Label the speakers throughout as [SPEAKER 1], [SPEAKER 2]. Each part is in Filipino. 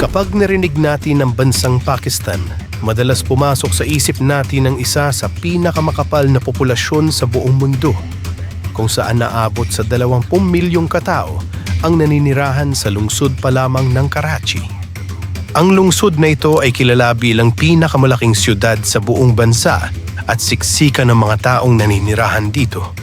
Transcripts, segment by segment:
[SPEAKER 1] Kapag narinig natin ang bansang Pakistan, madalas pumasok sa isip natin ang isa sa pinakamakapal na populasyon sa buong mundo, kung saan naabot sa 20 milyong katao ang naninirahan sa lungsod pa lamang ng Karachi. Ang lungsod na ito ay kilala bilang pinakamalaking siyudad sa buong bansa at siksikan ng mga taong naninirahan dito.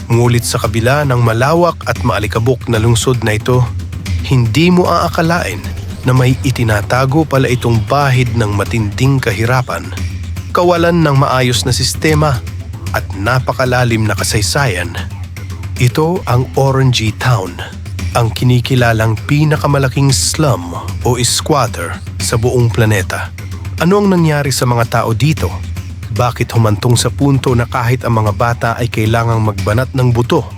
[SPEAKER 1] Ngunit sa kabila ng malawak at maalikabok na lungsod na ito, hindi mo aakalain na may itinatago pala itong bahid ng matinding kahirapan, kawalan ng maayos na sistema at napakalalim na kasaysayan. Ito ang Orangey Town, ang kinikilalang pinakamalaking slum o squatter sa buong planeta. Ano ang nangyari sa mga tao dito? Bakit humantong sa punto na kahit ang mga bata ay kailangang magbanat ng buto?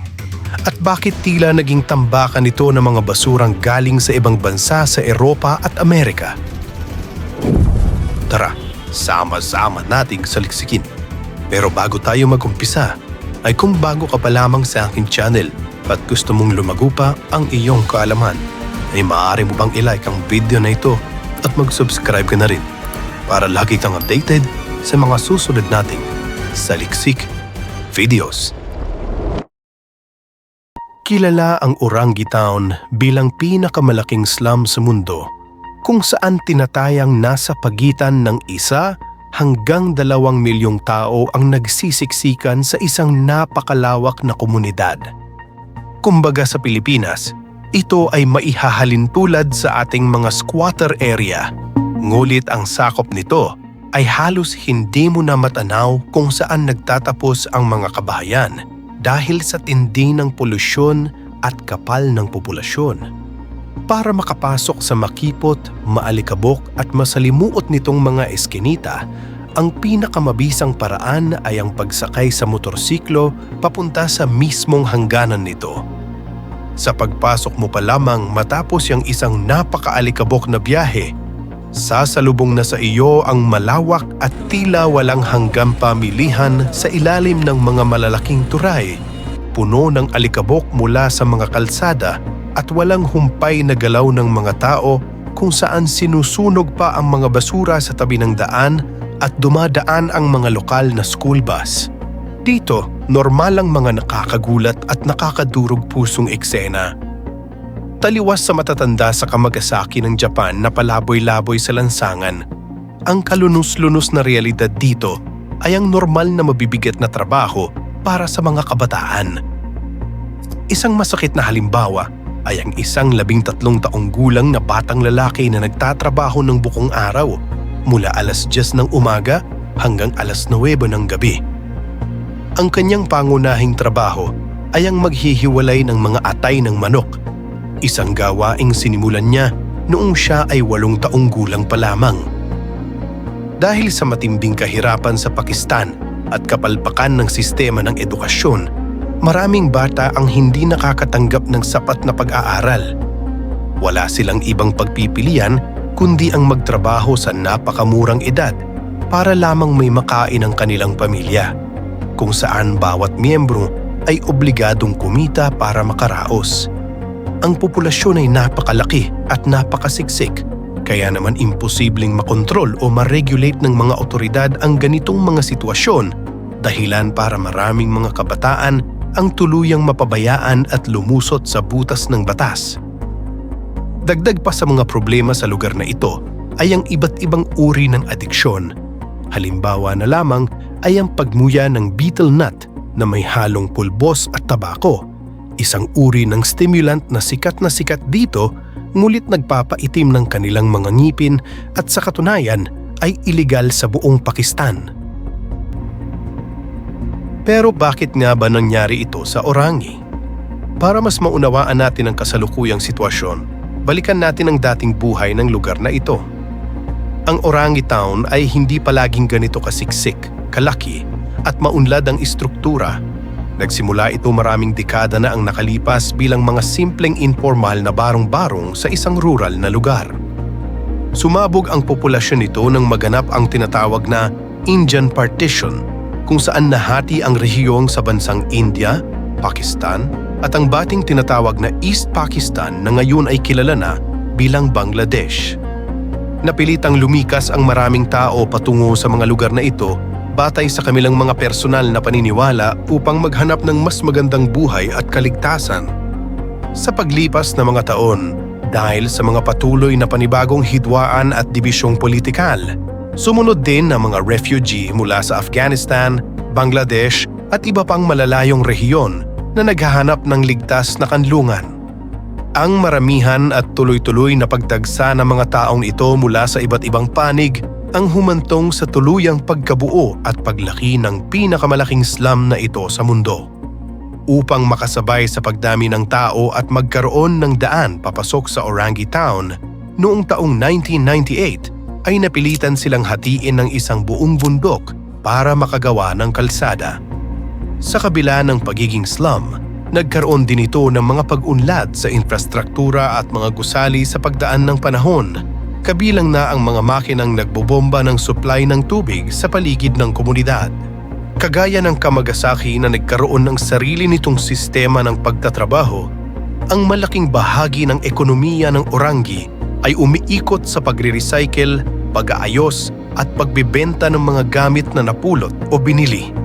[SPEAKER 1] At bakit tila naging tambakan ito ng mga basurang galing sa ibang bansa sa Europa at Amerika? Tara, sama-sama nating saliksikin. Pero bago tayo mag-umpisa, ay kung bago ka pa lamang sa aking channel at gusto mong lumago pa ang iyong kaalaman, ay maaari mo bang i-like ang video na ito at mag-subscribe ka na rin para lagi kang updated sa mga susunod nating saliksik videos. Kilala ang Orangey Town bilang pinakamalaking slum sa mundo, kung saan tinatayang nasa pagitan ng 1 hanggang 2 milyong tao ang nagsisiksikan sa isang napakalawak na komunidad. Kumbaga sa Pilipinas, ito ay maihahalin tulad sa ating mga squatter area. Ngulit ang sakop nito ay halos hindi mo na matanaw kung saan nagtatapos ang mga kabahayan dahil sa tindi ng polusyon at kapal ng populasyon. Para makapasok sa makipot, maalikabok at masalimuot nitong mga eskinita, ang pinakamabisang paraan ay ang pagsakay sa motorsiklo papunta sa mismong hangganan nito. Sa pagpasok mo pa lamang matapos yung isang napakaalikabok na biyahe, sasalubong na sa iyo ang malawak at tila walang hanggang pamilihan sa ilalim ng mga malalaking turay, puno ng alikabok mula sa mga kalsada at walang humpay na galaw ng mga tao, kung saan sinusunog pa ang mga basura sa tabi ng daan at dumadaan ang mga lokal na school bus. Dito, normal ang mga nakakagulat at nakakadurog pusong eksena. Taliwas sa matatanda sa Kamagasaki ng Japan na palaboy-laboy sa lansangan, ang kalunos-lunos na realidad dito ay ang normal na mabibigat na trabaho para sa mga kabataan. Isang masakit na halimbawa ay ang isang 13 taong gulang na batang lalaki na nagtatrabaho ng bukong araw mula 10:00 ng umaga hanggang 9:00 ng gabi. Ang kanyang pangunahing trabaho ay ang maghihiwalay ng mga atay ng manok, isang gawaing sinimulan niya noong siya ay 8 taong gulang pa lamang. Dahil sa matimbing kahirapan sa Pakistan at kapalpakan ng sistema ng edukasyon, maraming bata ang hindi nakakatanggap ng sapat na pag-aaral. Wala silang ibang pagpipilian kundi ang magtrabaho sa napakamurang edad para lamang may makain ang kanilang pamilya, kung saan bawat miyembro ay obligadong kumita para makaraos. Ang populasyon ay napakalaki at napakasiksik, kaya naman imposibleng makontrol o ma-regulate ng mga otoridad ang ganitong mga sitwasyon, dahilan para maraming mga kabataan ang tuluyang mapabayaan at lumusot sa butas ng batas. Dagdag pa sa mga problema sa lugar na ito ay ang iba't ibang uri ng adiksyon. Halimbawa na lamang ay ang pagmuya ng betel nut na may halong pulbos at tabako, isang uri ng stimulant na sikat dito, ngulit nagpapaitim ng kanilang mga ngipin at sa katunayan ay iligal sa buong Pakistan. Pero bakit nga ba nangyari ito sa Orangey? Para mas maunawaan natin ang kasalukuyang sitwasyon, balikan natin ang dating buhay ng lugar na ito. Ang Orangey Town ay hindi palaging ganito kasiksik, kalaki at maunlad ang istruktura. Nagsimula ito maraming dekada na ang nakalipas bilang mga simpleng informal na barong-barong sa isang rural na lugar. Sumabog ang populasyon nito nang maganap ang tinatawag na Indian Partition, kung saan nahati ang rehiyong sa bansang India, Pakistan at ang bating tinatawag na East Pakistan na ngayon ay kilala na bilang Bangladesh. Napilitang lumikas ang maraming tao patungo sa mga lugar na ito batay sa kanilang mga personal na paniniwala upang maghanap ng mas magandang buhay at kaligtasan. Sa paglipas ng mga taon, dahil sa mga patuloy na panibagong hidwaan at dibisyong politikal, sumunod din ang mga refugee mula sa Afghanistan, Bangladesh at iba pang malalayong rehiyon na naghahanap ng ligtas na kanlungan. Ang maramihan at tuloy-tuloy na pagdagsa ng mga taong ito mula sa iba't ibang panig ang humantong sa tuluyang pagkabuo at paglaki ng pinakamalaking slum na ito sa mundo. Upang makasabay sa pagdami ng tao at magkaroon ng daan papasok sa Orangi Town, noong taong 1998 ay napilitan silang hatiin ng isang buong bundok para makagawa ng kalsada. Sa kabila ng pagiging slum, nagkaroon din ito ng mga pag-unlad sa infrastruktura at mga gusali sa pagdaan ng panahon, kabilang na ang mga makinang nagbobomba ng supply ng tubig sa paligid ng komunidad. Kagaya ng Kamagasaki na nagkaroon ng sarili nitong sistema ng pagtatrabaho, ang malaking bahagi ng ekonomiya ng Orangi ay umiikot sa pagre-recycle, pag-aayos at pagbebenta ng mga gamit na napulot o binili.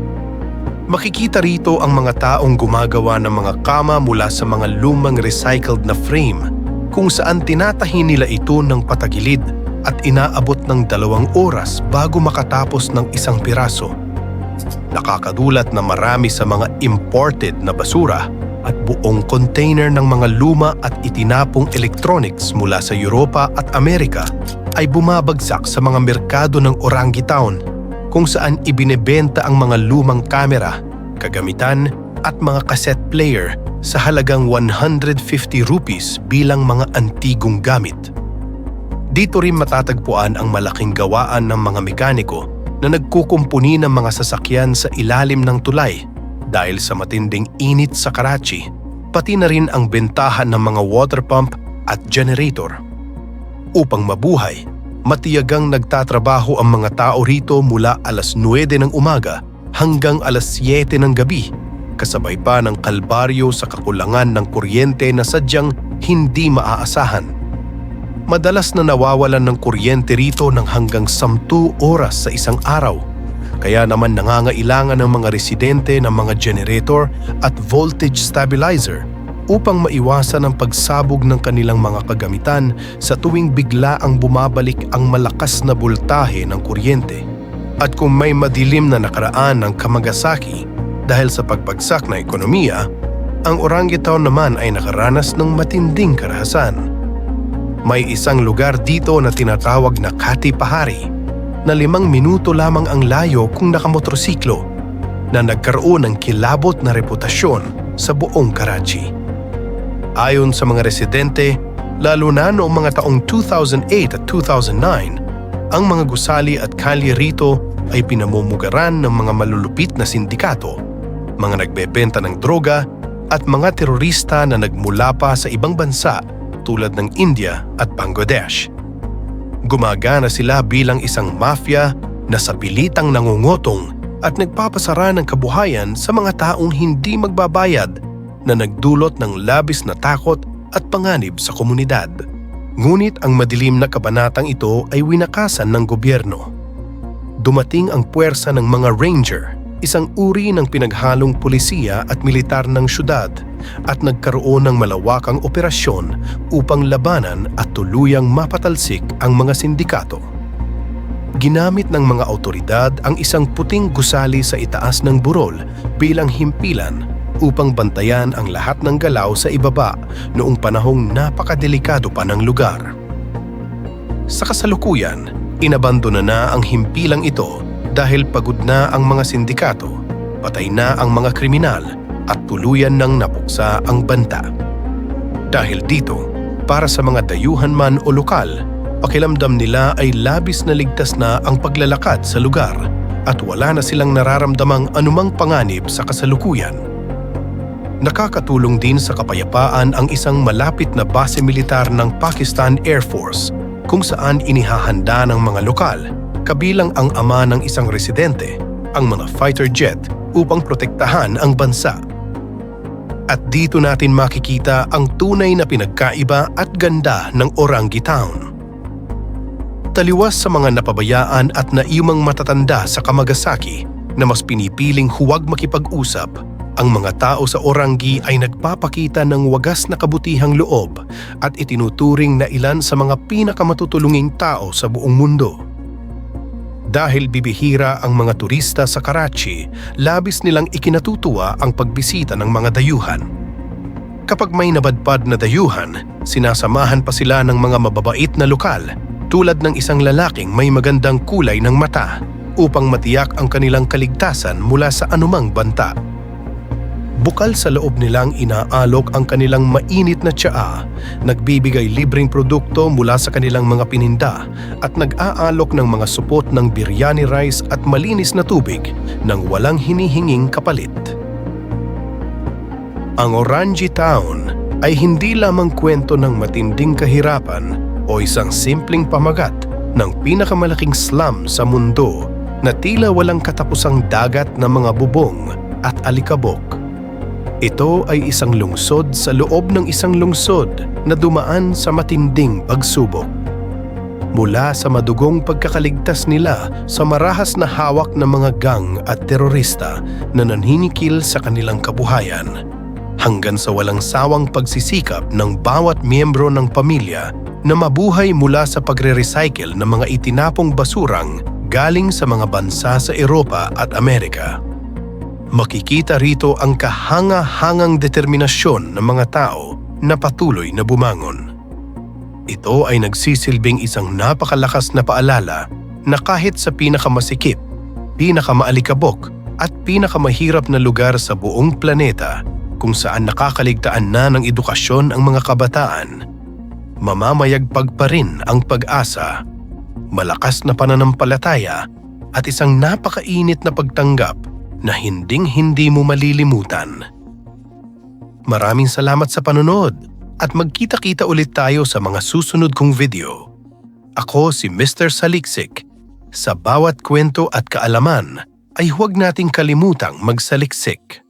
[SPEAKER 1] Makikita rito ang mga taong gumagawa ng mga kama mula sa mga lumang recycled na frame kung saan tinatahi nila ito ng patagilid at inaabot ng 2 oras bago makatapos ng isang piraso. Nakakadulat na marami sa mga imported na basura at buong container ng mga luma at itinapong electronics mula sa Europa at Amerika ay bumabagsak sa mga merkado ng Orangi Town kung saan ibinebenta ang mga lumang kamera, kagamitan at mga cassette player sa halagang 150 rupees bilang mga antigong gamit. Dito rin matatagpuan ang malaking gawaan ng mga mekaniko na nagkukumpuni ng mga sasakyan sa ilalim ng tulay dahil sa matinding init sa Karachi, pati na rin ang bentahan ng mga water pump at generator. Upang mabuhay, matiyagang nagtatrabaho ang mga tao rito mula alas 9 ng umaga hanggang alas 7 ng gabi, kasabay pa ng kalbaryo sa kakulangan ng kuryente na sadyang hindi maaasahan. Madalas na nawawalan ng kuryente rito ng hanggang 10 oras sa isang araw, kaya naman nangangailangan ng mga residente ng mga generator at voltage stabilizer upang maiwasan ang pagsabog ng kanilang mga kagamitan sa tuwing bigla ang bumabalik ang malakas na boltahe ng kuryente. At kung may madilim na nakaraan ng Kamagasaki dahil sa pagbagsak na ekonomiya, ang Orangi Town naman ay nakaranas ng matinding karahasan. May isang lugar dito na tinatawag na Kati Pahari na 5 minuto lamang ang layo kung nakamotorsiklo na nagkaroon ng kilabot na reputasyon sa buong Karachi. Ayon sa mga residente, lalo na noong mga taong 2008 at 2009, ang mga gusali at kalye rito ay pinamumugaran ng mga malulupit na sindikato, mga nagbebenta ng droga at mga terorista na nagmula pa sa ibang bansa tulad ng India at Bangladesh. Gumagana sila bilang isang mafia na sa pilitang nangungutong at nagpapasara ng kabuhayan sa mga taong hindi magbabayad na nagdulot ng labis na takot at panganib sa komunidad. Ngunit ang madilim na kabanatang ito ay winakasan ng gobyerno. Dumating ang puwersa ng mga ranger, isang uri ng pinaghalong pulisiya at militar ng syudad, at nagkaroon ng malawakang operasyon upang labanan at tuluyang mapatalsik ang mga sindikato. Ginamit ng mga awtoridad ang isang puting gusali sa itaas ng burol bilang himpilan upang bantayan ang lahat ng galaw sa ibaba noong panahong napakadelikado pa ng lugar. Sa kasalukuyan, inabandona na ang himpilang ito dahil pagod na ang mga sindikato, patay na ang mga kriminal at tuluyan nang napuksa ang banta. Dahil dito, para sa mga dayuhan man o lokal, pakiramdam nila ay labis na ligtas na ang paglalakad sa lugar at wala na silang nararamdamang anumang panganib sa kasalukuyan. Nakakatulong din sa kapayapaan ang isang malapit na base militar ng Pakistan Air Force kung saan inihahanda ng mga lokal, kabilang ang ama ng isang residente, ang mga fighter jet upang protektahan ang bansa. At dito natin makikita ang tunay na pinagkaiba at ganda ng Orangi Town. Taliwas sa mga napabayaan at naiumang matatanda sa Kamagasaki na mas pinipiling huwag makipag-usap, ang mga tao sa Orangi ay nagpapakita ng wagas na kabutihang loob at itinuturing na ilan sa mga pinakamatutulunging tao sa buong mundo. Dahil bibihira ang mga turista sa Karachi, labis nilang ikinatutuwa ang pagbisita ng mga dayuhan. Kapag may nabadpad na dayuhan, sinasamahan pa sila ng mga mababait na lokal tulad ng isang lalaking may magandang kulay ng mata upang matiyak ang kanilang kaligtasan mula sa anumang banta. Bukal sa loob nilang inaalok ang kanilang mainit na tsaa, nagbibigay libreng produkto mula sa kanilang mga pininda at nag-aalok ng mga supot ng biryani rice at malinis na tubig nang walang hinihinging kapalit. Ang Orangi Town ay hindi lamang kwento ng matinding kahirapan o isang simpleng pamagat ng pinakamalaking slum sa mundo na tila walang katapusang dagat ng mga bubong at alikabok. Ito ay isang lungsod sa loob ng isang lungsod na dumaan sa matinding pagsubok. Mula sa madugong pagkakaligtas nila sa marahas na hawak ng mga gang at terorista na nanhinikil sa kanilang kabuhayan, hanggang sa walang sawang pagsisikap ng bawat miyembro ng pamilya na mabuhay mula sa pagre-recycle ng mga itinapong basurang galing sa mga bansa sa Europa at Amerika. Makikita rito ang kahanga-hangang determinasyon ng mga tao na patuloy na bumangon. Ito ay nagsisilbing isang napakalakas na paalala na kahit sa pinakamasikip, pinakamaalikabok at pinakamahirap na lugar sa buong planeta kung saan nakakaligtaan na ng edukasyon ang mga kabataan, mamamayagpag pa rin ang pag-asa, malakas na pananampalataya at isang napakainit na pagtanggap na hinding-hindi mo malilimutan. Maraming salamat sa panonood at magkita-kita ulit tayo sa mga susunod kong video. Ako si Mr. Saliksik. Sa bawat kwento at kaalaman ay huwag nating kalimutang magsaliksik.